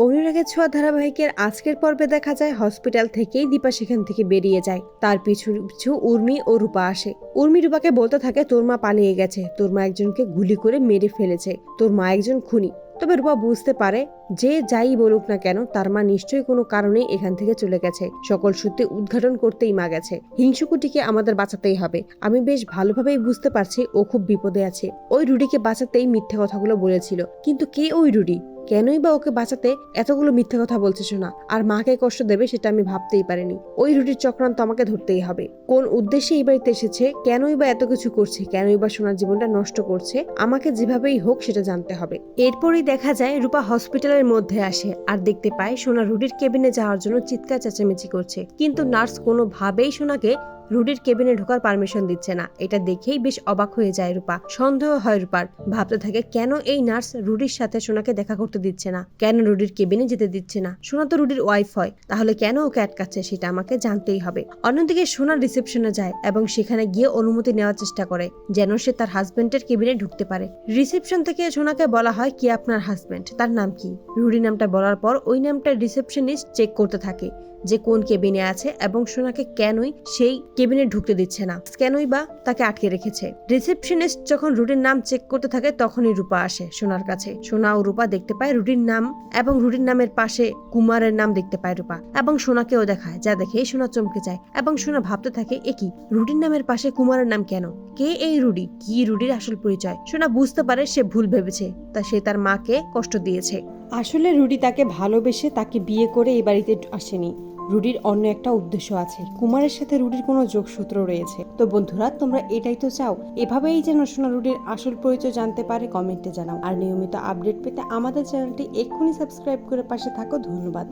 অনুরাগের ছোঁয়া ধারাবাহিকের আজকের পর্বে দেখা যায় হসপিটাল থেকেই দীপা সেখান থেকে বেরিয়ে যায়। তার পিছু পিছু উর্মি ও রূপা আসে। উর্মি রূপাকে বলতে থাকে, তোর মা পালিয়ে গেছে, তোর মা একজনকে গুলি করে মেরে ফেলেছে, তোর মা একজন খুনি। তবে রূপা বুঝতে পারে যে যাই বলুক না কেন তার মা নিশ্চয়ই কোনো কারণে এখান থেকে চলে গেছে, সকল সত্যি উদ্ঘাটন করতেই মা গেছে। হিংসুকুটিকে আমাদের বাঁচাতেই হবে। আমি বেশ ভালোভাবেই বুঝতে পারছি ও খুব বিপদে আছে। ওই রুডিকে বাঁচাতেই মিথ্যে কথাগুলো বলেছিল, কিন্তু কে ওই রুডি? কেনই বা ওকে বাঁচাতে এতগুলো মিথ্যে কথা বলছে শোনা? আর মাকে কষ্ট দেবে সেটা আমি ভাবতেই পারিনি। ওই রুটির চক্রান্ত আমাকে ধরতেই হবে। কোন উদ্দেশ্যে এই বাড়িতে এসেছে, কেনই বা এত কিছু করছে, কেনই বা সোনার জীবনটা নষ্ট করছে, আমাকে যেভাবেই হোক সেটা জানতে হবে। এরপরই দেখা যায় রূপা হসপিটালের মধ্যে আসে আর দেখতে পায় সোনা রুডির কেবিনে যাওয়ার জন্য চিৎকার চেঁচামেচি করছে, কিন্তু নার্স কোনোভাবেই সোনাকে রুডির কেবিনে ঢোকার পারমিশন দিচ্ছে না। এটা দেখেই বেশ অবাক হয়ে যায় রূপা। সন্দেহ হয় রূপার, ভাবতে থাকে কেন এই নার্স রুডির সাথে সোনাকে দেখা করতে দিচ্ছে না, কেন রুডির কেবিনে যেতে দিচ্ছে না। সোনা তো রুডির ওয়াইফ হয়, তাহলে কেন ওকে আটকাচ্ছে সেটা আমাকে জানতেই হবে। অন্যদিকে সোনা রিসেপশনে যায় এবং সেখানে গিয়ে অনুমতি নেওয়ার চেষ্টা করে যেন সে তার হাজবেন্ডের কেবিনে ঢুকতে পারে। রিসেপশন থেকে সোনাকে বলা হয়, কি আপনার হাজবেন্ড, তার নাম কি? রুডি নামটা বলার পর ওই নামটা রিসেপশনিস্ট চেক করতে থাকে যে কোন কেবিনে আছে এবং সোনাকে কেনই সেই কেবিনে ঢুকতে দিচ্ছে না, কেনই বা তাকে আটকে রেখেছে। রিসেপশনিস্ট যখন রুডির নাম চেক করতে থাকে তখনই রূপা আসে সোনার কাছে। সোনা ও রূপা দেখতে পায় রুডির নাম এবং রুডির নামের পাশে কুমারের নাম দেখতে পায় রূপা, এবং সোনাকেও দেখায়, যা দেখে সোনা চমকে যায় এবং সোনা ভাবতে থাকে, একই রুডির নামের পাশে কুমারের নাম কেন? কে এই রুডি? কি রুডির আসল পরিচয়? সোনা বুঝতে পারে সে ভুল ভেবেছে, তা সে তার মাকে কষ্ট দিয়েছে। আসলে রুডি তাকে ভালোবেসে তাকে বিয়ে করে এই বাড়িতে আসেনি। রুডির অন্য একটা উদ্দেশ্য আছে। কুমারের সাথে রুডির কোনো যোগসূত্র রয়েছে। তো বন্ধুরা, তোমরা এটাই তো চাও, এভাবেই যেন সোনা রুডির আসল পরিচয় জানতে পারে? কমেন্টে জানাও। আর নিয়মিত আপডেট পেতে আমাদের চ্যানেলটি এক্ষুনি সাবস্ক্রাইব করে পাশে থাকো। ধন্যবাদ।